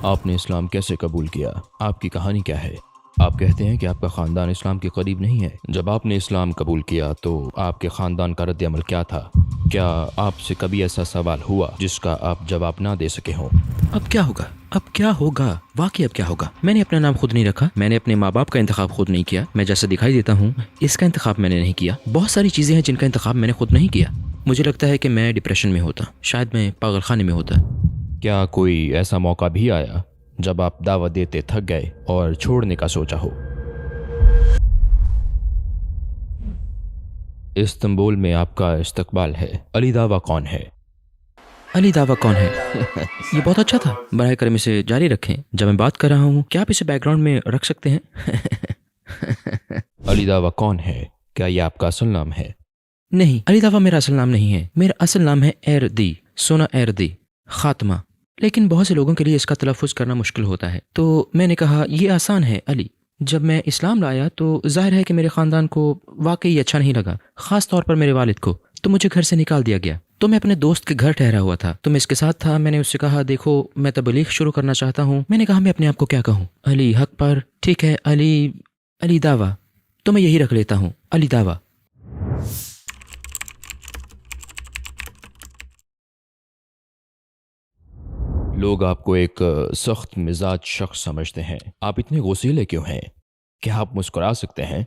آپ نے اسلام کیسے قبول کیا؟ آپ کی کہانی کیا ہے؟ آپ کہتے ہیں کہ آپ کا خاندان اسلام کے قریب نہیں ہے۔ جب آپ نے اسلام قبول کیا تو آپ کے خاندان کا رد عمل کیا تھا؟ کیا آپ سے کبھی ایسا سوال ہوا جس کا آپ جواب نہ دے سکے ہوں؟ اب کیا ہوگا؟ اب کیا ہوگا؟ واقعی اب کیا ہوگا؟ میں نے اپنا نام خود نہیں رکھا، میں نے اپنے ماں باپ کا انتخاب خود نہیں کیا، میں جیسا دکھائی دیتا ہوں اس کا انتخاب میں نے نہیں کیا۔ بہت ساری چیزیں ہیں جن کا انتخاب میں نے خود نہیں کیا۔ مجھے لگتا ہے کہ میں ڈپریشن میں ہوتا، شاید میں پاگل خانے میں ہوتا۔ کیا کوئی ایسا موقع بھی آیا جب آپ دعوت دیتے تھک گئے اور چھوڑنے کا سوچا ہو؟ استنبول میں آپ کا استقبال ہے۔ علی دعویٰ کون ہے؟ علی دعویٰ کون ہے؟ یہ بہت اچھا تھا، براہ کرم اسے جاری رکھیں۔ جب میں بات کر رہا ہوں کیا آپ اسے بیک گراؤنڈ میں رکھ سکتے ہیں؟ علی دعویٰ کون ہے؟ کیا یہ آپ کا اصل نام ہے؟ نہیں، علی دعویٰ میرا اصل نام نہیں ہے۔ میرا اصل نام ہے ایردی، سونا ایردی، خاتمہ۔ لیکن بہت سے لوگوں کے لیے اس کا تلفظ کرنا مشکل ہوتا ہے، تو میں نے کہا یہ آسان ہے علی۔ جب میں اسلام لایا تو ظاہر ہے کہ میرے خاندان کو واقعی اچھا نہیں لگا، خاص طور پر میرے والد کو، تو مجھے گھر سے نکال دیا گیا۔ تو میں اپنے دوست کے گھر ٹھہرا ہوا تھا، تو میں اس کے ساتھ تھا۔ میں نے اس سے کہا دیکھو میں تبلیغ شروع کرنا چاہتا ہوں۔ میں نے کہا میں اپنے آپ کو کیا کہوں؟ علی حق پر، ٹھیک ہے علی دعویٰ، تو میں یہی رکھ لیتا ہوں، علی دعویٰ۔ لوگ آپ کو ایک سخت مزاج شخص سمجھتے ہیں۔ آپ اتنے غصیلے کیوں ہیں؟ کیا آپ مسکرا سکتے ہیں؟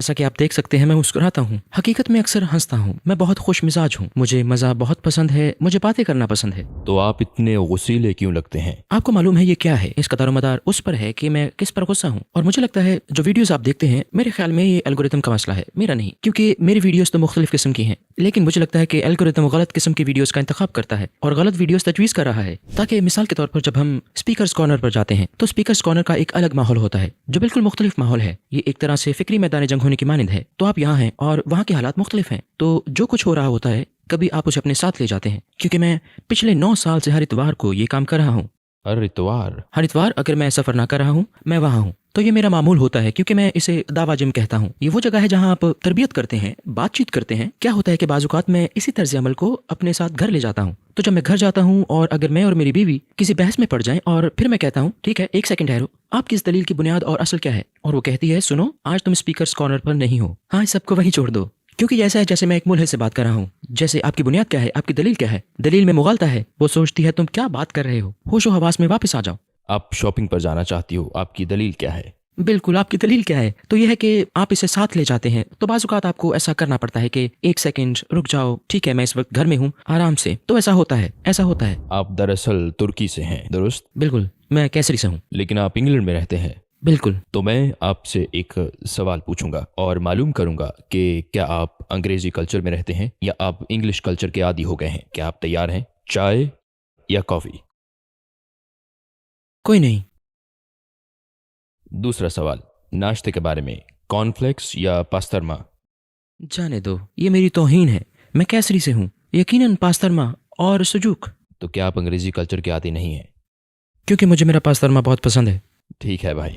جیسا کہ آپ دیکھ سکتے ہیں میں مسکراتا ہوں، حقیقت میں اکثر ہنستا ہوں، میں بہت خوش مزاج ہوں، مجھے مزہ بہت پسند ہے، مجھے باتیں کرنا پسند ہے۔ تو آپ اتنے غصیلے کیوں لگتے ہیں؟ آپ کو معلوم ہے یہ کیا ہے؟ اس کا دار و مدار اس پر ہے کہ میں کس پر غصہ ہوں، اور مجھے لگتا ہے جو ویڈیوز آپ دیکھتے ہیں میرے خیال میں یہ الگورتھم کا مسئلہ ہے، میرا نہیں، کیونکہ میری ویڈیوز تو مختلف قسم کی ہیں، لیکن مجھے لگتا ہے کہ الگورتھم غلط قسم کی ویڈیوز کا انتخاب کرتا ہے اور غلط ویڈیوز تجویز کر رہا ہے، تاکہ مثال کے طور پر جب ہم اسپیکرز کارنر پر جاتے ہیں تو اسپیکرز کارنر کا ایک الگ ماحول ہوتا ہے جو بالکل مختلف ماحول ہے، یہ ایک طرح سے فکری میدان جنگ ہونے کی مانند ہے۔ تو آپ یہاں ہیں اور وہاں کے حالات مختلف ہیں، تو جو کچھ ہو رہا ہوتا ہے کبھی آپ اسے اپنے ساتھ لے جاتے ہیں، کیونکہ میں پچھلے 9 سال سے ہر اتوار کو یہ کام کر رہا ہوں۔ ہر اتوار اگر میں سفر نہ کر رہا ہوں میں وہاں ہوں، تو یہ میرا معمول ہوتا ہے، کیونکہ میں اسے دعویٰ جم کہتا ہوں۔ یہ وہ جگہ ہے جہاں آپ تربیت کرتے ہیں، بات چیت کرتے ہیں۔ کیا ہوتا ہے کہ بعض اوقات میں اسی طرز عمل کو اپنے ساتھ گھر لے جاتا ہوں، تو جب میں گھر جاتا ہوں اور اگر میں اور میری بیوی کسی بحث میں پڑ جائیں اور پھر میں کہتا ہوں ٹھیک ہے ایک سیکنڈ ٹھہرو، آپ کی اس دلیل کی بنیاد اور اصل کیا ہے، اور وہ کہتی ہے سنو آج تم اسپیکرز کارنر پر نہیں ہو، ہاں اس سب کو وہیں چھوڑ دو، کیونکہ یہ ایسا ہے جیسے میں ایک ملحد سے بات کر رہا ہوں۔ جیسے آپ کی بنیاد کیا ہے، آپ کی دلیل کیا ہے؟ دلیل میں مغالطہ ہے، وہ سوچتی ہے تم کیا بات کر رہے ہو، ہوش و حواس میں واپس آ جاؤ۔ آپ شاپنگ پر جانا چاہتی ہو، آپ کی دلیل کیا ہے؟ بالکل، آپ کی دلیل کیا ہے؟ تو یہ ہے کہ آپ اسے ساتھ لے جاتے ہیں، تو بعض اوقات آپ کو ایسا کرنا پڑتا ہے کہ ایک سیکنڈ رک جاؤ، ٹھیک ہے میں اس وقت گھر میں ہوں آرام سے، تو ایسا ہوتا ہے۔ آپ دراصل ترکی سے ہیں، درست؟ بالکل، میں کیسری سے ہوں۔ لیکن آپ انگلینڈ میں رہتے ہیں۔ بالکل۔ تو میں آپ سے ایک سوال پوچھوں گا اور معلوم کروں گا کہ کیا آپ انگریزی کلچر میں رہتے ہیں یا آپ انگلش کلچر کے عادی ہو گئے ہیں۔ کیا آپ تیار ہیں؟ چائے یا کافی؟ کوئی نہیں۔ دوسرا سوال، ناشتے کے بارے میں، کارن فلیکس یا پاسترما؟ جانے دو، یہ میری توہین ہے، میں کیسری سے ہوں، یقیناً پاسترما اور سجوک۔ تو کیا آپ انگریزی کلچر کے عادی نہیں ہیں؟ کیونکہ مجھے میرا پاسترما بہت پسند ہے۔ ٹھیک ہے بھائی،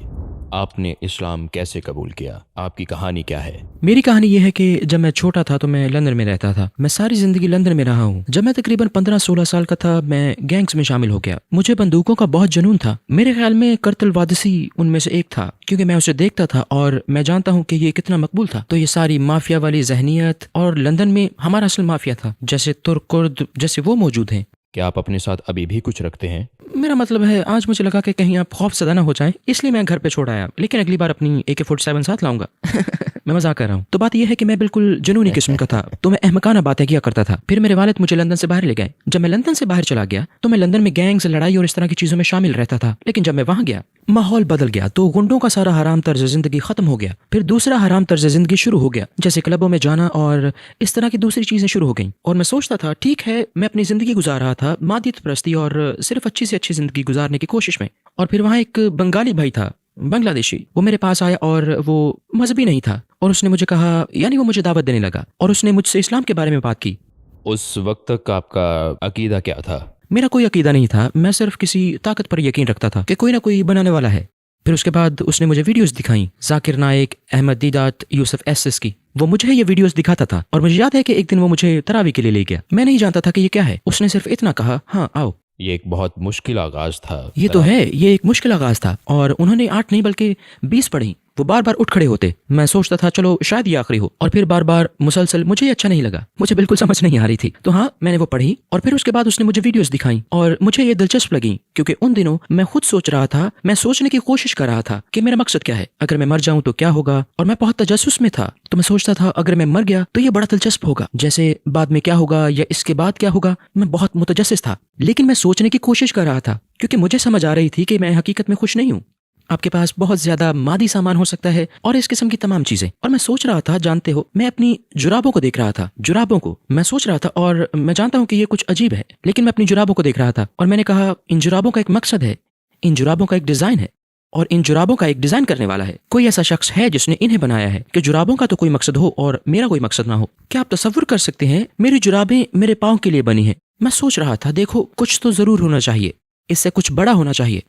آپ نے اسلام کیسے قبول کیا؟ آپ کی کہانی کیا ہے؟ میری کہانی یہ ہے کہ جب میں چھوٹا تھا تو میں لندن میں رہتا تھا، میں ساری زندگی لندن میں رہا ہوں۔ جب میں تقریباً 15-16 سال کا تھا میں گینگز میں شامل ہو گیا، مجھے بندوقوں کا بہت جنون تھا۔ میرے خیال میں کرتل وادسی ان میں سے ایک تھا، کیونکہ میں اسے دیکھتا تھا اور میں جانتا ہوں کہ یہ کتنا مقبول تھا۔ تو یہ ساری مافیا والی ذہنیت، اور لندن میں ہمارا اصل مافیا تھا جیسے ترک کرد جیسے وہ موجود ہیں۔ کیا آپ اپنے ساتھ ابھی بھی کچھ رکھتے ہیں؟ میرا مطلب ہے آج مجھے لگا کہ کہیں آپ خوف زدہ نہ ہو جائیں، اس لیے میں گھر پہ چھوڑ آیا، لیکن اگلی بار اپنی AK-47 ساتھ لاؤں گا۔ میں مذاق کر رہا ہوں۔ تو بات یہ ہے کہ میں بالکل جنونی قسم کا تھا، تو میں احمقانہ باتیں کیا کرتا تھا۔ پھر میرے والد مجھے لندن سے باہر لے گئے۔ جب میں لندن سے باہر چلا گیا تو میں لندن میں گینگز، لڑائی اور اس طرح کی چیزوں میں شامل رہتا تھا، لیکن جب میں وہاں گیا ماحول بدل گیا، تو گنڈوں کا سارا حرام طرز زندگی ختم ہو گیا۔ پھر دوسرا حرام طرز زندگی شروع ہو گیا، جیسے کلبوں میں جانا اور اس طرح کی دوسری چیزیں شروع ہو گئیں۔ اور میں سوچتا تھا ٹھیک ہے میں اپنی زندگی گزار رہا تھا مادیت پرستی اور صرف اچھی سے اچھی زندگی گزارنے کی کوشش میں، اور پھر وہاں ایک بنگالی بھائی تھا، بنگلہ دیشی، وہ میرے پاس آیا اور وہ مذہبی نہیں تھا، اور اس نے مجھے کہا، یعنی وہ مجھے دعوت دینے لگا اور اس نے مجھ سے اسلام کے بارے میں بات کی۔ اس وقت تک آپ کا عقیدہ کیا تھا؟ میرا کوئی عقیدہ نہیں تھا، میں صرف کسی طاقت پر یقین رکھتا تھا کہ کوئی نہ کوئی بنانے والا ہے۔ پھر اس کے بعد اس نے مجھے ویڈیوز دکھائیں، ذاکر نائک، احمد دیدات، یوسف ایس کی، وہ مجھے یہ ویڈیوز دکھاتا تھا، اور مجھے یاد ہے کہ ایک دن وہ مجھے تراوی کے لیے لے گیا۔ میں نہیں جانتا تھا کہ یہ کیا ہے، اس نے صرف اتنا کہا ہاں آؤ، یہ ایک بہت مشکل آغاز تھا. یہ تو ہے، یہ ایک مشکل آغاز تھا، اور انہوں نے 8 نہیں بلکہ 20 پڑھی. وہ بار بار اٹھ کھڑے ہوتے، میں سوچتا تھا چلو شاید یہ آخری ہو، اور پھر بار بار مسلسل. مجھے یہ اچھا نہیں لگا، مجھے بالکل سمجھ نہیں آ رہی تھی. تو ہاں، میں نے وہ پڑھی، اور پھر اس کے بعد اس نے مجھے ویڈیوز دکھائیں، اور مجھے یہ دلچسپ لگی، کیونکہ ان دنوں میں خود سوچ رہا تھا، میں سوچنے کی کوشش کر رہا تھا کہ میرا مقصد کیا ہے، اگر میں مر جاؤں تو کیا ہوگا. اور میں بہت تجسس میں تھا، تو میں سوچتا تھا اگر میں مر گیا تو یہ بڑا دلچسپ ہوگا، جیسے بعد میں کیا ہوگا یا اس کے بعد کیا ہوگا. میں بہت متجسس تھا، لیکن میں سوچنے کی کوشش کر رہا تھا، کیونکہ مجھے سمجھ آ رہی تھی کہ میں حقیقت میں خوش نہیں ہوں. آپ کے پاس بہت زیادہ مادی سامان ہو سکتا ہے اور اس قسم کی تمام چیزیں، اور میں سوچ رہا تھا، جانتے ہو، میں اپنی جرابوں کو دیکھ رہا تھا، جرابوں کو میں سوچ رہا تھا، اور میں جانتا ہوں کہ یہ کچھ عجیب ہے، لیکن میں اپنی جرابوں کو دیکھ رہا تھا، اور میں نے کہا ان جرابوں کا ایک مقصد ہے، ان جرابوں کا ایک ڈیزائن ہے، اور ان جرابوں کا ایک ڈیزائن کرنے والا ہے. کوئی ایسا شخص ہے جس نے انہیں بنایا ہے کہ جرابوں کا تو کوئی مقصد ہو اور میرا کوئی مقصد نہ ہو. کیا آپ تصور کر سکتے ہیں، میری جرابیں میرے پاؤں کے لیے بنی ہیں. میں سوچ رہا تھا، دیکھو کچھ تو ضرور ہونا چاہیے، اس سے کچھ بڑا ہونا چاہیے.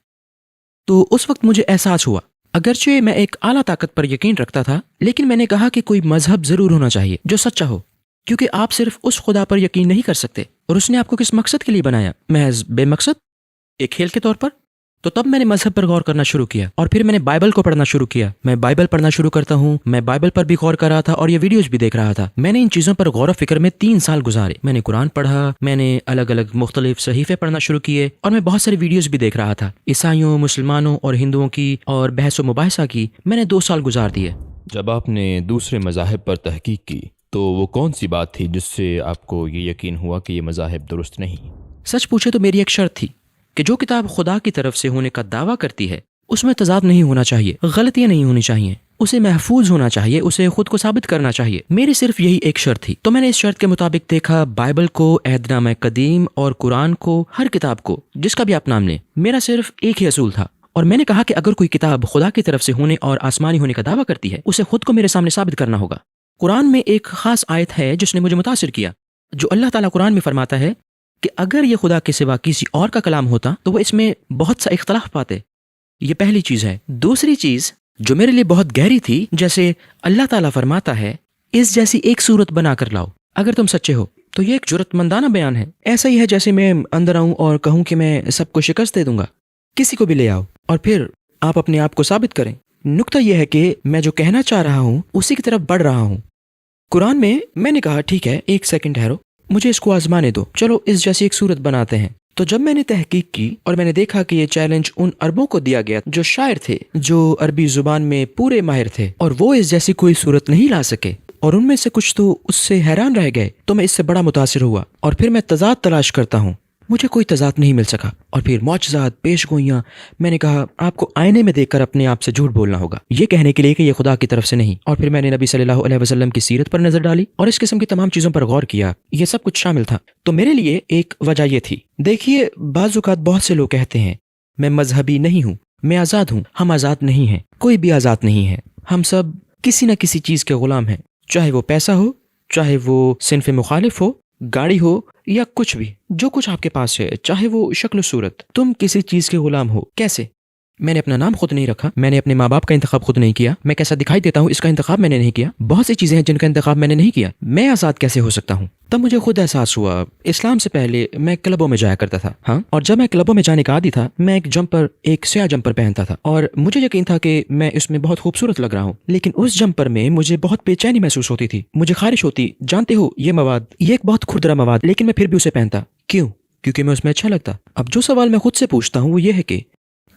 تو اس وقت مجھے احساس ہوا، اگرچہ میں ایک اعلیٰ طاقت پر یقین رکھتا تھا، لیکن میں نے کہا کہ کوئی مذہب ضرور ہونا چاہیے جو سچا ہو، کیونکہ آپ صرف اس خدا پر یقین نہیں کر سکتے. اور اس نے آپ کو کس مقصد کے لیے بنایا؟ محض بے مقصد، ایک کھیل کے طور پر. تو تب میں نے مذہب پر غور کرنا شروع کیا، اور پھر میں نے بائبل کو پڑھنا شروع کیا. میں بائبل پڑھنا شروع کرتا ہوں، میں بائبل پر بھی غور کر رہا تھا اور یہ ویڈیوز بھی دیکھ رہا تھا. میں نے ان چیزوں پر غور و فکر میں 3 سال گزارے. میں نے قرآن پڑھا، میں نے الگ الگ مختلف صحیفے پڑھنا شروع کیے، اور میں بہت سارے ویڈیوز بھی دیکھ رہا تھا، عیسائیوں، مسلمانوں اور ہندوؤں کی، اور بحث و مباحثہ کی. میں نے 2 سال گزار دیے. جب آپ نے دوسرے مذاہب پر تحقیق کی تو وہ کون سی بات تھی جس سے آپ کو یہ یقین ہوا کہ یہ مذاہب درست نہیں؟ سچ پوچھے تو میری ایک شرط تھی کہ جو کتاب خدا کی طرف سے ہونے کا دعویٰ کرتی ہے اس میں تضاد نہیں ہونا چاہیے، غلطیاں نہیں ہونی چاہیے، اسے محفوظ ہونا چاہیے، اسے خود کو ثابت کرنا چاہیے. میری صرف یہی ایک شرط تھی. تو میں نے اس شرط کے مطابق دیکھا بائبل کو، عہد نامہ قدیم اور قرآن کو، ہر کتاب کو، جس کا بھی آپ نام لیں. میرا صرف ایک ہی اصول تھا، اور میں نے کہا کہ اگر کوئی کتاب خدا کی طرف سے ہونے اور آسمانی ہونے کا دعویٰ کرتی ہے اسے خود کو میرے سامنے ثابت کرنا ہوگا. قرآن میں ایک خاص آیت ہے جس نے مجھے متاثر کیا، جو اللہ تعالیٰ قرآن میں فرماتا ہے کہ اگر یہ خدا کے سوا کسی اور کا کلام ہوتا تو وہ اس میں بہت سا اختلاف پاتے. یہ پہلی چیز ہے. دوسری چیز جو میرے لیے بہت گہری تھی، جیسے اللہ تعالیٰ فرماتا ہے اس جیسی ایک صورت بنا کر لاؤ اگر تم سچے ہو. تو یہ ایک جرأت مندانہ بیان ہے. ایسا ہی ہے جیسے میں اندر آؤں اور کہوں کہ میں سب کو شکست دے دوں گا، کسی کو بھی لے آؤ اور پھر آپ اپنے آپ کو ثابت کریں. نکتہ یہ ہے کہ میں جو کہنا چاہ رہا ہوں اسی کی طرف بڑھ رہا ہوں. قرآن میں نے کہا ٹھیک ہے، ایک سیکنڈ ٹھہرو، مجھے اس کو آزمانے دو، چلو اس جیسی ایک صورت بناتے ہیں. تو جب میں نے تحقیق کی اور میں نے دیکھا کہ یہ چیلنج ان عربوں کو دیا گیا جو شاعر تھے، جو عربی زبان میں پورے ماہر تھے، اور وہ اس جیسی کوئی صورت نہیں لا سکے، اور ان میں سے کچھ تو اس سے حیران رہ گئے، تو میں اس سے بڑا متاثر ہوا. اور پھر میں تضاد تلاش کرتا ہوں، مجھے کوئی تضاد نہیں مل سکا. اور پھر معجزات، پیش گوئیاں. میں نے کہا آپ کو آئینے میں دیکھ کر اپنے آپ سے جھوٹ بولنا ہوگا یہ کہنے کے لیے کہ یہ خدا کی طرف سے نہیں. اور پھر میں نے نبی صلی اللہ علیہ وسلم کی سیرت پر نظر ڈالی اور اس قسم کی تمام چیزوں پر غور کیا. یہ سب کچھ شامل تھا. تو میرے لیے ایک وجہ یہ تھی، دیکھیے بعض اوقات بہت سے لوگ کہتے ہیں میں مذہبی نہیں ہوں، میں آزاد ہوں. ہم آزاد نہیں ہیں، کوئی بھی آزاد نہیں ہے. ہم سب کسی نہ کسی چیز کے غلام ہیں، چاہے وہ پیسہ ہو، چاہے وہ صنف مخالف ہو، گاڑی ہو، یا کچھ بھی، جو کچھ آپ کے پاس ہے، چاہے وہ شکل و صورت. تم کسی چیز کے غلام ہو. کیسے؟ میں نے اپنا نام خود نہیں رکھا، میں نے اپنے ماں باپ کا انتخاب خود نہیں کیا، میں کیسا دکھائی دیتا ہوں اس کا انتخاب میں نے نہیں کیا. بہت سی چیزیں ہیں جن کا انتخاب میں نے نہیں کیا. میں آزاد کیسے ہو سکتا ہوں؟ تب مجھے خود احساس ہوا. اسلام سے پہلے میں کلبوں میں جایا کرتا تھا، ہاں، اور جب میں کلبوں میں جانے کا عادی تھا میں ایک سیاہ جمپر پہنتا تھا، اور مجھے یقین تھا کہ میں اس میں بہت خوبصورت لگ رہا ہوں. لیکن اس جمپر میں مجھے بہت بے چینی محسوس ہوتی تھی، مجھے خارش ہوتی. جانتے ہو یہ مواد، یہ ایک بہت کھردرا مواد، لیکن میں پھر بھی اسے پہنتا. کیوں؟ کیونکہ میں اس میں اچھا لگتا. اب جو سوال میں خود سے پوچھتا ہوں وہ یہ ہے کہ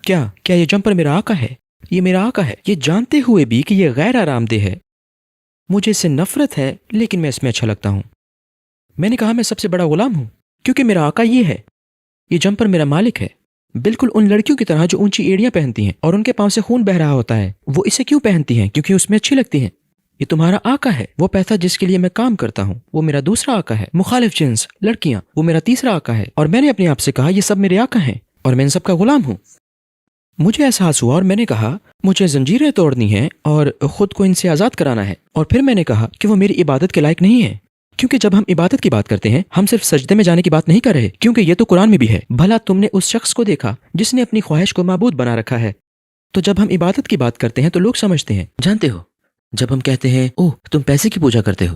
کیا یہ جمپر میرا آقا ہے؟ یہ میرا آقا ہے، یہ جانتے ہوئے بھی کہ یہ غیر آرام دہ ہے. مجھے اس سے نفرت ہے لیکن میں اس میں اچھا لگتا ہوں. میں نے کہا میں سب سے بڑا غلام ہوں کیونکہ میرا آقا یہ ہے، یہ جمپر میرا مالک ہے. بالکل ان لڑکیوں کی طرح جو اونچی ایڑیاں پہنتی ہیں اور ان کے پاؤں سے خون بہ رہا ہوتا ہے، وہ اسے کیوں پہنتی ہیں؟ کیونکہ اس میں اچھی لگتی ہیں. یہ تمہارا آقا ہے، وہ پیسہ جس کے لیے میں کام کرتا ہوں وہ میرا دوسرا آقا ہے. مخالف جنس لڑکیاں وہ میرا تیسرا آقا ہے. اور میں نے اپنے آپ سے کہا یہ سب میرے آقا ہیں اور میں ان سب کا غلام ہوں. مجھے احساس ہوا اور میں نے کہا مجھے زنجیریں توڑنی ہیں اور خود کو ان سے آزاد کرانا ہے. اور پھر میں نے کہا کہ وہ میری عبادت کے لائق نہیں ہے، کیونکہ جب ہم عبادت کی بات کرتے ہیں ہم صرف سجدے میں جانے کی بات نہیں کر رہے، کیونکہ یہ تو قرآن میں بھی ہے. بھلا تم نے اس شخص کو دیکھا جس نے اپنی خواہش کو معبود بنا رکھا ہے. تو جب ہم عبادت کی بات کرتے ہیں تو لوگ سمجھتے ہیں، جانتے ہو، جب ہم کہتے ہیں اوہ تم پیسے کی پوجا کرتے ہو،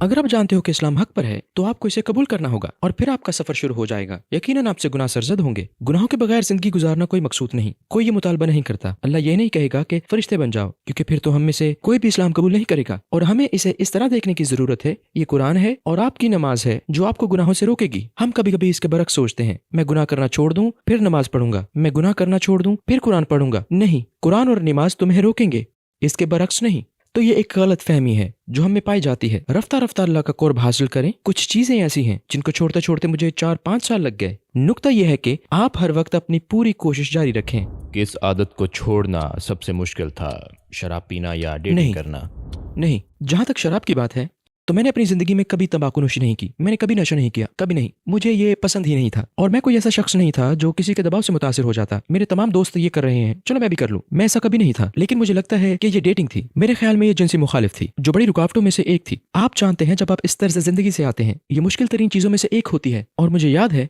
اگر آپ جانتے ہو کہ اسلام حق پر ہے تو آپ کو اسے قبول کرنا ہوگا اور پھر آپ کا سفر شروع ہو جائے گا. یقیناً آپ سے گناہ سرزد ہوں گے. گناہوں کے بغیر زندگی گزارنا کوئی مقصود نہیں. کوئی یہ مطالبہ نہیں کرتا. اللہ یہ نہیں کہے گا کہ فرشتے بن جاؤ، کیونکہ پھر تو ہم میں سے کوئی بھی اسلام قبول نہیں کرے گا. اور ہمیں اسے اس طرح دیکھنے کی ضرورت ہے، یہ قرآن ہے اور آپ کی نماز ہے جو آپ کو گناہوں سے روکے گی. ہم کبھی کبھی اس کے برعکس سوچتے ہیں، میں گناہ کرنا چھوڑ دوں پھر نماز پڑھوں گا، میں گناہ کرنا چھوڑ دوں پھر قرآن پڑھوں گا. نہیں، قرآن اور نماز تمہیں روکیں گے، اس کے برعکس نہیں. تو یہ ایک غلط فہمی ہے جو ہم میں پائی جاتی ہے. رفتہ رفتہ اللہ کا قرب حاصل کریں. کچھ چیزیں ایسی ہیں جن کو چھوڑتے چھوڑتے مجھے 4-5 سال لگ گئے. نقطہ یہ ہے کہ آپ ہر وقت اپنی پوری کوشش جاری رکھیں. کس عادت کو چھوڑنا سب سے مشکل تھا، شراب پینا یا ڈیٹنگ کرنا؟ نہیں، جہاں تک شراب کی بات ہے تو میں نے اپنی زندگی میں کبھی تمباکو نوشی نہیں کی. میں نے کبھی نشہ نہیں کیا، کبھی نہیں. مجھے یہ پسند ہی نہیں تھا اور میں کوئی ایسا شخص نہیں تھا جو کسی کے دباؤ سے متاثر ہو جاتا. میرے تمام دوست یہ کر رہے ہیں، چلو میں بھی کر لوں. میں ایسا کبھی نہیں تھا. لیکن مجھے لگتا ہے کہ یہ ڈیٹنگ تھی. میرے خیال میں یہ جنسی مخالف تھی جو بڑی رکاوٹوں میں سے ایک تھی. آپ جانتے ہیں جب آپ اس طرز زندگی سے آتے ہیں یہ مشکل ترین چیزوں میں سے ایک ہوتی ہے. اور مجھے یاد ہے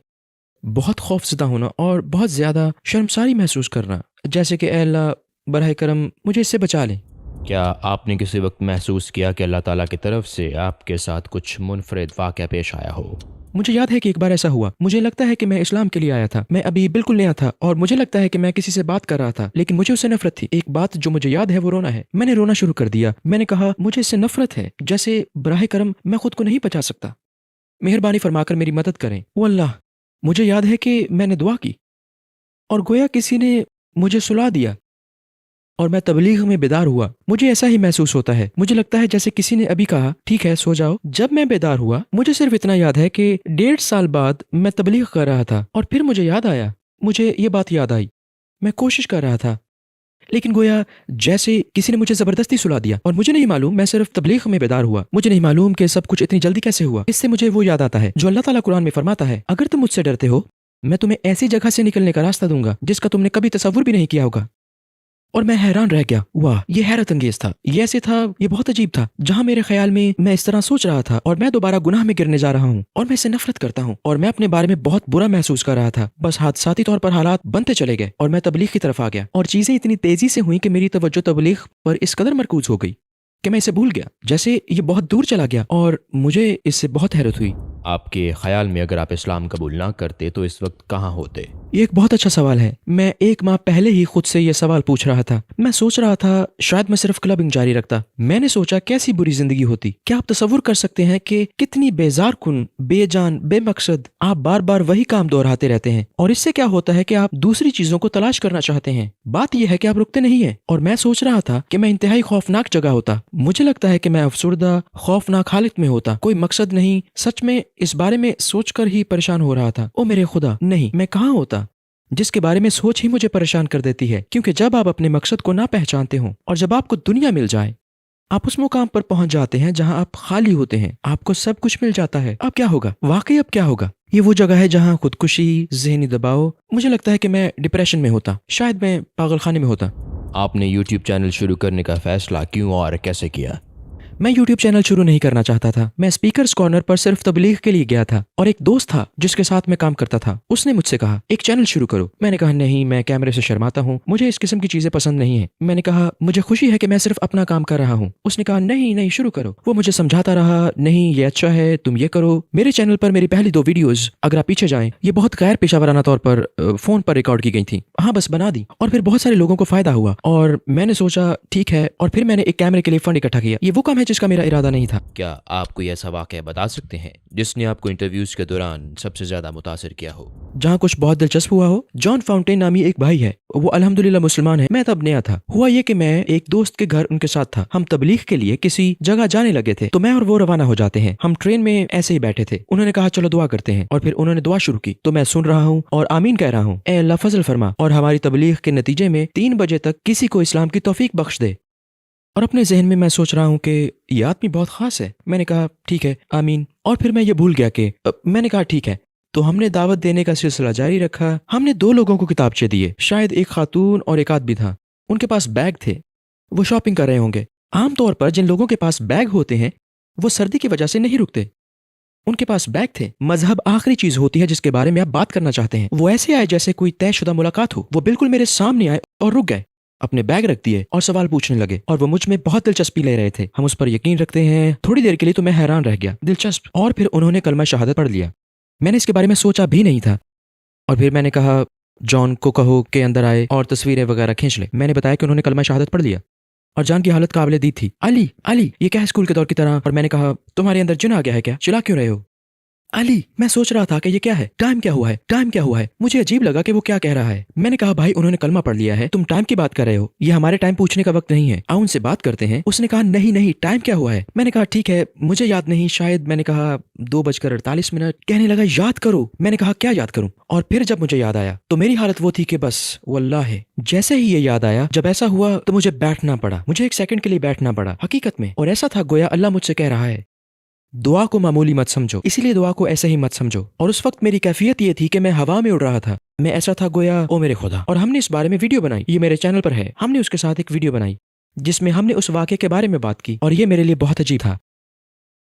بہت خوف زدہ ہونا اور بہت زیادہ شرمساری محسوس کرنا، جیسے کہ اے اللہ براہ کرم مجھے اس سے بچا لیں. کیا آپ نے کسی وقت محسوس کیا کہ اللہ تعالیٰ کی طرف سے آپ کے ساتھ کچھ منفرد واقعہ پیش آیا ہو؟ مجھے یاد ہے کہ ایک بار ایسا ہوا. مجھے لگتا ہے کہ میں اسلام کے لیے آیا تھا. میں ابھی بالکل نیا تھا اور مجھے لگتا ہے کہ میں کسی سے بات کر رہا تھا لیکن مجھے اس سے نفرت تھی. ایک بات جو مجھے یاد ہے وہ رونا ہے. میں نے رونا شروع کر دیا. میں نے کہا مجھے اس سے نفرت ہے، جیسے براہ کرم میں خود کو نہیں بچا سکتا، مہربانی فرما کر میری مدد کریں. وہ اللہ. مجھے یاد ہے کہ میں نے دعا کی اور گویا کسی نے مجھے سلا دیا اور میں تبلیغ میں بیدار ہوا. مجھے ایسا ہی محسوس ہوتا ہے. مجھے لگتا ہے جیسے کسی نے ابھی کہا ٹھیک ہے سو جاؤ. جب میں بیدار ہوا مجھے صرف اتنا یاد ہے کہ 1.5 سال بعد میں تبلیغ کر رہا تھا اور پھر مجھے یاد آیا، مجھے یہ بات یاد آئی. میں کوشش کر رہا تھا لیکن گویا جیسے کسی نے مجھے زبردستی سلا دیا اور مجھے نہیں معلوم. میں صرف تبلیغ میں بیدار ہوا. مجھے نہیں معلوم کہ سب کچھ اتنی جلدی کیسے ہوا. اس سے مجھے وہ یاد آتا ہے جو اللہ تعالیٰ قرآن میں فرماتا ہے، اگر تم مجھ سے ڈرتے ہو میں تمہیں ایسی جگہ سے نکلنے کا راستہ دوں گا جس کا تم نے کبھی تصور بھی نہیں کیا ہوگا. اور میں حیران رہ گیا. واہ، یہ حیرت انگیز تھا. یہ ایسے تھا، یہ بہت عجیب تھا. جہاں میرے خیال میں اس طرح سوچ رہا تھا اور میں دوبارہ گناہ میں گرنے جا رہا ہوں اور میں اس سے نفرت کرتا ہوں اور میں اپنے بارے میں بہت برا محسوس کر رہا تھا. بس حادثاتی طور پر حالات بنتے چلے گئے اور میں تبلیغ کی طرف آ گیا اور چیزیں اتنی تیزی سے ہوئیں کہ میری توجہ تبلیغ پر اس قدر مرکوز ہو گئی کہ میں اسے بھول گیا، جیسے یہ بہت دور چلا گیا اور مجھے اس سے بہت حیرت ہوئی. آپ کے خیال میں اگر آپ اسلام قبول نہ کرتے تو اس وقت کہاں ہوتے؟ یہ ایک بہت اچھا سوال ہے. میں 1 ماہ پہلے ہی خود سے یہ سوال پوچھ رہا تھا. میں سوچ رہا تھا شاید میں صرف کلبنگ جاری رکھتا. میں نے سوچا کیسی بری زندگی ہوتی. کیا آپ تصور کر سکتے ہیں کہ کتنی بیزار کن، بے جان، بے مقصد آپ بار بار وہی کام دہراتے رہتے ہیں اور اس سے کیا ہوتا ہے کہ آپ دوسری چیزوں کو تلاش کرنا چاہتے ہیں. بات یہ ہے کہ آپ رکتے نہیں ہیں. اور میں سوچ رہا تھا کہ میں انتہائی خوفناک جگہ ہوتا. مجھے لگتا ہے کہ میں افسردہ، خوفناک حالت میں ہوتا. کوئی مقصد نہیں. سچ میں اس بارے میں سوچ کر ہی پریشان ہو رہا تھا. او میرے خدا، نہیں، میں کہاں ہوتا جس کے بارے میں سوچ ہی مجھے پریشان کر دیتی ہے. کیونکہ جب آپ اپنے مقصد کو نہ پہچانتے ہوں اور جب آپ کو دنیا مل جائے، آپ اس مقام پر پہنچ جاتے ہیں جہاں آپ خالی ہوتے ہیں. آپ کو سب کچھ مل جاتا ہے. اب کیا ہوگا؟ واقعی اب کیا ہوگا؟ یہ وہ جگہ ہے جہاں خودکشی، ذہنی دباؤ. مجھے لگتا ہے کہ میں ڈپریشن میں ہوتا. شاید میں پاگل خانے میں ہوتا. آپ نے یوٹیوب چینل شروع کرنے کا فیصلہ کیوں اور کیسے کیا؟ میں یوٹیوب چینل شروع نہیں کرنا چاہتا تھا. میں اسپیکرز کارنر پر صرف تبلیغ کے لیے گیا تھا اور ایک دوست تھا جس کے ساتھ میں کام کرتا تھا. اس نے مجھ سے کہا ایک چینل شروع کرو. میں نے کہا نہیں، میں کیمرے سے شرماتا ہوں، مجھے اس قسم کی چیزیں پسند نہیں ہیں. میں نے کہا مجھے خوشی ہے کہ میں صرف اپنا کام کر رہا ہوں. اس نے کہا نہیں شروع کرو. وہ مجھے سمجھاتا رہا، نہیں یہ اچھا ہے، تم یہ کرو. میرے چینل پر میری پہلی 2 ویڈیوز اگر آپ پیچھے جائیں یہ بہت غیر پیشہ ورانہ طور پر فون پر ریکارڈ کی گئی تھیں. ہاں بس بنا دی اور پھر بہت سارے لوگوں کو فائدہ ہوا اور میں نے سوچا ٹھیک ہے اور پھر میں نے ایک کیمرے کے لیے فنڈ اکٹھا کیا. یہ وہ کام ہے جس کا میرا ارادہ نہیں تھا. کیا آپ کوئی ایسا واقعہ بتا سکتے ہیں جس نے آپ کو انٹرویوز کے دوران سب سے زیادہ متاثر کیا ہو؟ جہاں کچھ بہت دلچسپ ہوا ہو. جان فاؤنٹین نامی ایک بھائی ہے، وہ الحمدللہ مسلمان ہے. میں تب نیا تھا. ہوا یہ کہ میں ایک دوست کے گھر ان کے ساتھ تھا. ہم تبلیغ کے لیے کسی جگہ جانے لگے تھے تو میں اور وہ روانہ ہو جاتے ہیں. ہم ٹرین میں ایسے ہی بیٹھے تھے. انہوں نے کہا چلو دعا کرتے ہیں اور پھر انہوں نے دعا شروع کی تو میں سن رہا ہوں اور آمین کہہ رہا ہوں، اے اللہ فضل فرما اور ہماری تبلیغ کے نتیجے میں 3 بجے تک کسی کو اسلام کی توفیق بخش دے. اور اپنے ذہن میں سوچ رہا ہوں کہ یہ آدمی بہت خاص ہے. میں نے کہا ٹھیک ہے آمین اور پھر میں یہ بھول گیا کہ میں نے کہا ٹھیک ہے. تو ہم نے دعوت دینے کا سلسلہ جاری رکھا. ہم نے 2 لوگوں کو کتابچے دیے، شاید ایک خاتون اور ایک آدمی تھا. ان کے پاس بیگ تھے، وہ شاپنگ کر رہے ہوں گے. عام طور پر جن لوگوں کے پاس بیگ ہوتے ہیں وہ سردی کی وجہ سے نہیں رکتے. ان کے پاس بیگ تھے. مذہب آخری چیز ہوتی ہے جس کے بارے میں آپ بات کرنا چاہتے ہیں. وہ ایسے آئے جیسے کوئی طے شدہ ملاقات ہو. وہ بالکل میرے سامنے آئے اور رک گئے. اپنے بیگ رکھ دیے اور سوال پوچھنے لگے، اور وہ مجھ میں بہت دلچسپی لے رہے تھے۔ ہم اس پر یقین رکھتے ہیں۔ تھوڑی دیر کے لیے تو میں حیران رہ گیا، دلچسپ۔ اور پھر انہوں نے کلمہ شہادت پڑھ لیا۔ میں نے اس کے بارے میں سوچا بھی نہیں تھا، اور پھر میں نے کہا جان کو کہو کہ اندر آئے اور تصویریں وغیرہ کھینچ لے۔ میں نے بتایا کہ انہوں نے کلمہ شہادت پڑھ لیا اور جان کی حالت قابل دید تھی۔ علی علی، یہ کیا ہے اسکول کے دور کی طرح؟ اور میں نے کہا تمہارے اندر جن آ گیا ہے کیا؟ چلا کیوں رہے ہو؟ علی، میں سوچ رہا تھا کہ یہ کیا ہے، ٹائم کیا ہوا ہے، ٹائم کیا ہوا ہے۔ مجھے عجیب لگا کہ وہ کیا کہہ رہا ہے۔ میں نے کہا بھائی انہوں نے کلمہ پڑھ لیا ہے، تم ٹائم کی بات کر رہے ہو، یہ ہمارے ٹائم پوچھنے کا وقت نہیں ہے، آؤ ان سے بات کرتے ہیں۔ اس نے کہا نہیں نہیں، ٹائم کیا ہوا ہے؟ میں نے کہا ٹھیک ہے، مجھے یاد نہیں، شاید میں نے کہا 2:48۔ کہنے لگا یاد کرو۔ میں نے کہا کیا یاد کروں؟ اور پھر جب مجھے یاد آیا تو میری حالت وہ تھی کہ بس واللہ ہے، جیسے ہی یہ یاد آیا، جب ایسا ہوا تو مجھے بیٹھنا پڑا، مجھے ایک سیکنڈ کے لیے بیٹھنا پڑا حقیقت میں، اور ایسا تھا گویا اللہ مجھ سے کہہ رہا ہے دعا کو معمولی مت سمجھو، اسی لیے دعا کو ایسے ہی مت سمجھو۔ اور اس وقت میری کیفیت یہ تھی کہ میں ہوا میں اڑ رہا تھا، میں ایسا تھا گویا او میرے خدا۔ اور ہم نے اس بارے میں ویڈیو بنائی، یہ میرے چینل پر ہے، ہم نے اس کے ساتھ ایک ویڈیو بنائی جس میں ہم نے اس واقعے کے بارے میں بات کی، اور یہ میرے لیے بہت عجیب تھا۔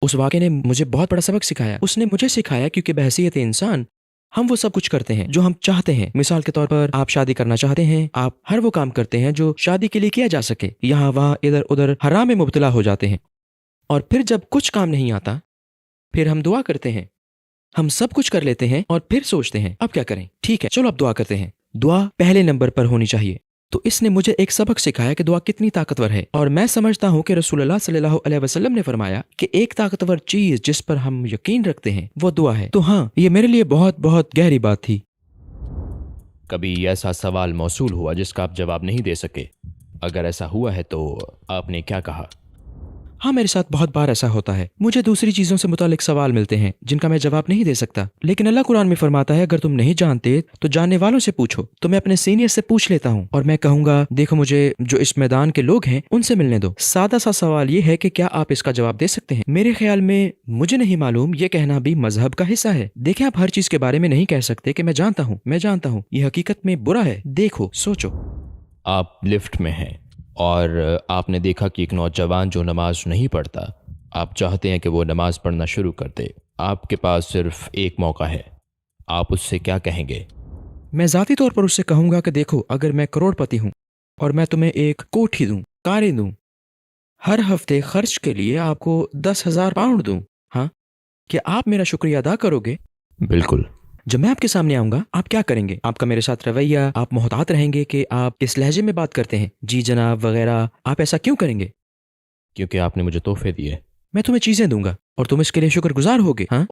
اس واقعے نے مجھے بہت بڑا سبق سکھایا۔ اس نے مجھے سکھایا کیونکہ بحیثیت انسان ہم وہ سب کچھ کرتے ہیں جو ہم چاہتے ہیں۔ مثال کے طور پر آپ شادی کرنا چاہتے ہیں، آپ ہر وہ کام کرتے ہیں جو شادی کے لیے کیا جا سکے، یہاں وہاں ادھر ادھر حرام میں مبتلا ہو جاتے ہیں، اور پھر جب کچھ کام نہیں آتا پھر ہم دعا کرتے ہیں، ہم سب کچھ کر لیتے ہیں اور پھر سوچتے ہیں اب کیا کریں، ٹھیک ہے چلو اب دعا کرتے ہیں۔ دعا پہلے نمبر پر ہونی چاہیے۔ تو اس نے مجھے ایک سبق سکھایا کہ دعا کتنی طاقتور ہے، اور میں سمجھتا ہوں کہ رسول اللہ صلی اللہ علیہ وسلم نے فرمایا کہ ایک طاقتور چیز جس پر ہم یقین رکھتے ہیں وہ دعا ہے۔ تو ہاں، یہ میرے لیے بہت بہت گہری بات تھی۔ کبھی ایسا سوال موصول ہوا جس کا آپ جواب نہیں دے سکے؟ اگر ایسا ہوا ہے تو آپ نے کیا کہا؟ ہاں، میرے ساتھ بہت بار ایسا ہوتا ہے، مجھے دوسری چیزوں سے متعلق سوال ملتے ہیں جن کا میں جواب نہیں دے سکتا، لیکن اللہ قرآن میں فرماتا ہے اگر تم نہیں جانتے تو جاننے والوں سے پوچھو۔ تو میں اپنے سینئر سے پوچھ لیتا ہوں اور میں کہوں گا دیکھو مجھے جو اس میدان کے لوگ ہیں ان سے ملنے دو۔ سادہ سا سوال یہ ہے کہ کیا آپ اس کا جواب دے سکتے ہیں؟ میرے خیال میں مجھے نہیں معلوم یہ کہنا بھی مذہب کا حصہ ہے۔ دیکھیں، آپ ہر چیز کے بارے میں نہیں کہہ سکتے کہ میں جانتا ہوں، یہ حقیقت میں برا ہے۔ دیکھو، سوچو، آپ لفٹ میں ہیں اور آپ نے دیکھا کہ ایک نوجوان جو نماز نہیں پڑھتا، آپ چاہتے ہیں کہ وہ نماز پڑھنا شروع کر دے، آپ کے پاس صرف ایک موقع ہے، آپ اس سے کیا کہیں گے؟ میں ذاتی طور پر اس سے کہوں گا کہ دیکھو اگر میں کروڑ پتی ہوں اور میں تمہیں ایک کوٹھی دوں، کاریں دوں، ہر ہفتے خرچ کے لیے آپ کو 10,000 پاؤنڈ دوں، ہاں، کیا آپ میرا شکریہ ادا کرو گے؟ بالکل۔ جب میں آپ کے سامنے آؤں گا آپ کیا کریں گے؟ آپ کا میرے ساتھ رویہ، آپ محتاط رہیں گے کہ آپ کس لہجے میں بات کرتے ہیں، جی جناب وغیرہ، آپ ایسا کیوں کریں گے؟ کیونکہ آپ نے مجھے تحفے دیے۔ میں تمہیں چیزیں دوں گا اور تم اس کے لیے شکر گزار ہوگے، ہاں؟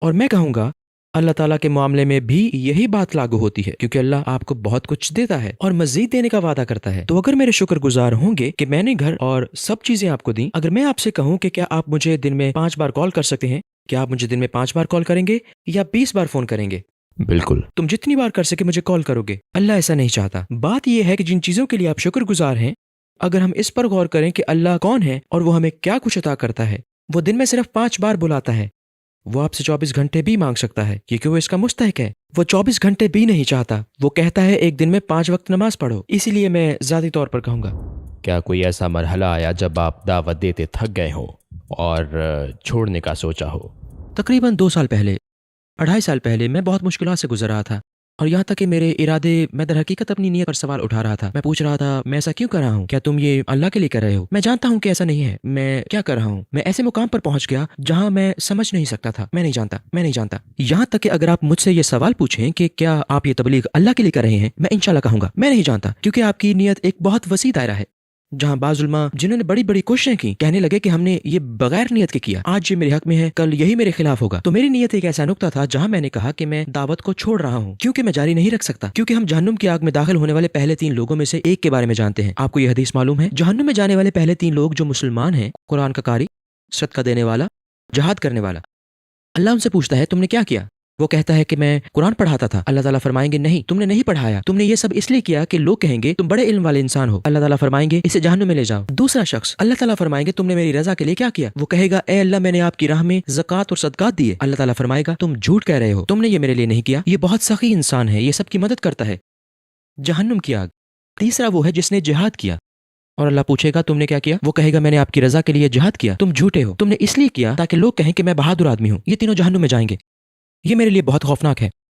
اور میں کہوں گا اللہ تعالیٰ کے معاملے میں بھی یہی بات لاگو ہوتی ہے، کیونکہ اللہ آپ کو بہت کچھ دیتا ہے اور مزید دینے کا وعدہ کرتا ہے۔ تو اگر میرے شکر گزار ہوں گے کہ میں نے گھر اور سب چیزیں آپ کو دیں، اگر میں آپ سے کہوں کہ کیا آپ مجھے دن میں 5 بار کال کر سکتے ہیں، کیا آپ مجھے دن میں 5 بار کال کریں گے یا 20 بار فون کریں گے؟ بالکل۔ تم جتنی بار کر سکے مجھے کال کرو گے۔ اللہ ایسا نہیں چاہتا۔ بات یہ ہے کہ جن چیزوں کے لیے آپ شکر گزار ہیں، اگر ہم اس پر غور کریں کہ اللہ کون ہے اور وہ ہمیں کیا کچھ عطا کرتا ہے، وہ دن میں صرف 5 بار بلاتا ہے، وہ آپ سے 24 گھنٹے بھی مانگ سکتا ہے کیونکہ وہ اس کا مستحق ہے۔ وہ 24 گھنٹے بھی نہیں چاہتا، وہ کہتا ہے ایک دن میں 5 وقت نماز پڑھو۔ اسی لیے میں ذاتی طور پر کہوں گا، کیا کوئی ایسا مرحلہ آیا جب آپ دعوت دیتے تھک گئے ہو اور چھوڑنے کا سوچا ہو؟ تقریباً 2 سال پہلے، 2.5 سال پہلے میں بہت مشکلات سے گزر رہا تھا، اور یہاں تک کہ میرے ارادے، میں در حقیقت اپنی نیت پر سوال اٹھا رہا تھا۔ میں پوچھ رہا تھا میں ایسا کیوں کر رہا ہوں، کیا تم یہ اللہ کے لیے کر رہے ہو؟ میں جانتا ہوں کہ ایسا نہیں ہے، میں کیا کر رہا ہوں؟ میں ایسے مقام پر پہنچ گیا جہاں میں سمجھ نہیں سکتا تھا، میں نہیں جانتا۔ یہاں تک کہ اگر آپ مجھ سے یہ سوال پوچھیں کہ کیا آپ یہ تبلیغ اللہ کے لیے کر رہے ہیں، میں انشاءاللہ کہوں گا میں نہیں جانتا، کیونکہ آپ کی نیت ایک بہت وسیع دائرہ ہے، جہاں بعض علماء جنہوں نے بڑی بڑی کوششیں کی کہنے لگے کہ ہم نے یہ بغیر نیت کے کیا، آج یہ میرے حق میں ہے، کل یہی میرے خلاف ہوگا۔ تو میری نیت ایک ایسا نقطہ تھا جہاں میں نے کہا کہ میں دعوت کو چھوڑ رہا ہوں، کیونکہ میں جاری نہیں رکھ سکتا، کیونکہ ہم جہنم کی آگ میں داخل ہونے والے پہلے 3 لوگوں میں سے ایک کے بارے میں جانتے ہیں۔ آپ کو یہ حدیث معلوم ہے؟ جہنم میں جانے والے پہلے 3 لوگ جو مسلمان ہیں، قرآن کا قاری، صدقہ دینے والا، جہاد کرنے والا۔ اللہ ان سے پوچھتا ہے تم نے کیا کیا؟ وہ کہتا ہے کہ میں قرآن پڑھاتا تھا۔ اللہ تعالیٰ فرمائیں گے نہیں، تم نے نہیں پڑھایا، تم نے یہ سب اس لیے کیا کہ لوگ کہیں گے تم بڑے علم والے انسان ہو۔ اللہ تعالیٰ فرمائیں گے اسے جہنم میں لے جاؤ۔ دوسرا شخص، اللہ تعالیٰ فرمائیں گے تم نے میری رضا کے لیے کیا کیا؟ وہ کہے گا اے اللہ میں نے آپ کی راہ میں زکوٰۃ اور صدقات دیے۔ اللہ تعالیٰ فرمائے گا تم جھوٹ کہہ رہے ہو، تم نے یہ میرے لیے نہیں کیا، یہ بہت سخی انسان ہے، یہ سب کی مدد کرتا ہے، جہنم کی آگ۔ تیسرا وہ ہے جس نے جہاد کیا، اور اللہ پوچھے گا تم نے کیا کیا؟ وہ کہے گا میں نے آپ کی رضا کے لیے جہاد کیا، تم جھوٹے ہو، تم نے اس لیے کیا تاکہ لوگ کہیں کہ میں بہادر آدمی ہوں۔ یہ تینوں جہنم میں جائیں گے۔ یہ میرے لیے بہت خوفناک ہے۔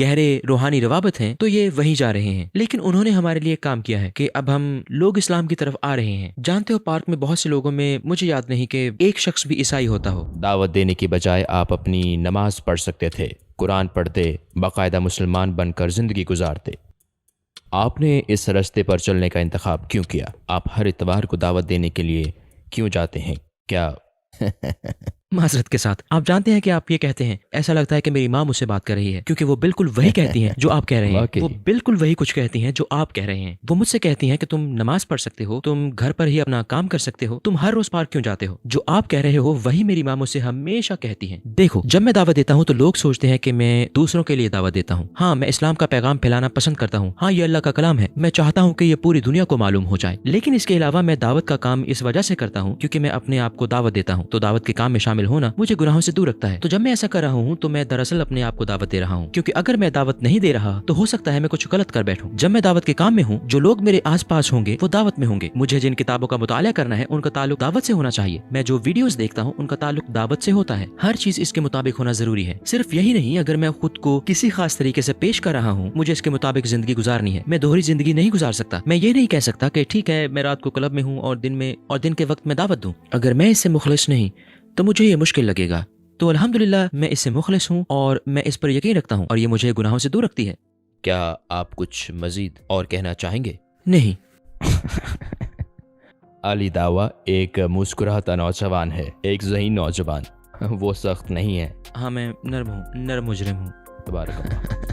گہرے روحانی روابط ہیں تو یہ وہیں جا رہے ہیں، لیکن انہوں نے ہمارے لیے کام کیا ہے کہ اب ہم لوگ اسلام کی طرف آ رہے ہیں۔ جانتے ہو پارک میں بہت سے لوگوں میں مجھے یاد نہیں کہ ایک شخص بھی عیسائی ہوتا ہو۔ دعوت دینے کی بجائے آپ اپنی نماز پڑھ سکتے تھے، قرآن پڑھتے، باقاعدہ مسلمان بن کر زندگی گزارتے۔ آپ نے اس راستے پر چلنے کا انتخاب کیوں کیا؟ آپ ہر اتوار کو دعوت دینے کے لیے کیوں جاتے ہیں؟ کیا معذرت کے ساتھ، آپ جانتے ہیں کہ آپ یہ کہتے ہیں، ایسا لگتا ہے کہ میری ماں مجھ سے بات کر رہی ہے، کیونکہ وہ بالکل وہی کہتی ہیں جو آپ کہہ رہے ہیں۔ واقعی۔ وہ بالکل وہی کچھ کہتی ہیں جو آپ کہہ رہے ہیں۔ وہ مجھ سے کہتی ہیں کہ تم نماز پڑھ سکتے ہو، تم گھر پر ہی اپنا کام کر سکتے ہو، تم ہر روز پارک کیوں جاتے ہو؟ جو آپ کہہ رہے ہو وہی میری ماں مجھ سے ہمیشہ کہتی ہیں۔ دیکھو، جب میں دعوت دیتا ہوں تو لوگ سوچتے ہیں کہ میں دوسروں کے لیے دعوت دیتا ہوں۔ ہاں، میں اسلام کا پیغام پھیلانا پسند کرتا ہوں، ہاں یہ اللہ کا کلام ہے، میں چاہتا ہوں کہ یہ پوری دنیا کو معلوم ہو جائے، لیکن اس کے علاوہ میں دعوت کا کام اس وجہ سے کرتا ہوں کیونکہ میں اپنے آپ کو دعوت دیتا ہوں، تو دعوت کے کام میں شامل ہونا مجھے گناہوں سے دور رکھتا ہے۔ تو جب میں ایسا کر رہا ہوں تو میں دراصل اپنے آپ کو دعوت دے رہا ہوں، کیونکہ اگر میں دعوت نہیں دے رہا تو ہو سکتا ہے میں کچھ غلط کر بیٹھوں۔ جب میں دعوت کے کام میں ہوں، جو لوگ میرے آس پاس ہوں گے وہ دعوت میں ہوں گے۔ مجھے جن کتابوں کا مطالعہ کرنا ہے ان کا تعلق دعوت سے ہونا چاہیے۔ میں جو ویڈیوز دیکھتا ہوں ان کا تعلق دعوت سے ہوتا ہے۔ ہر چیز اس کے مطابق ہونا ضروری ہے۔ صرف یہی نہیں، اگر میں خود کو کسی خاص طریقے سے پیش کر رہا ہوں، مجھے اس کے مطابق زندگی گزارنی ہے۔ میں دوہری زندگی نہیں گزار سکتا۔ میں یہ نہیں کہہ سکتا کہ ٹھیک ہے میں رات کو کلب میں ہوں اور دن کے وقت میں دعوت دوں۔ اگر میں اس سے مخلص نہیں تو مجھے یہ مشکل لگے گا۔ تو الحمدللہ میں اس سے مخلص ہوں اور میں اس پر یقین رکھتا ہوں اور یہ مجھے گناہوں سے دور رکھتی ہے۔ کیا آپ کچھ مزید اور کہنا چاہیں گے؟ نہیں۔ علی دعویٰ ایک مسکراتا نوجوان ہے، ایک ذہین نوجوان۔ وہ سخت نہیں ہے۔ ہاں، میں نرم ہوں، نرم مجرم ہوں۔ تبارک اللہ۔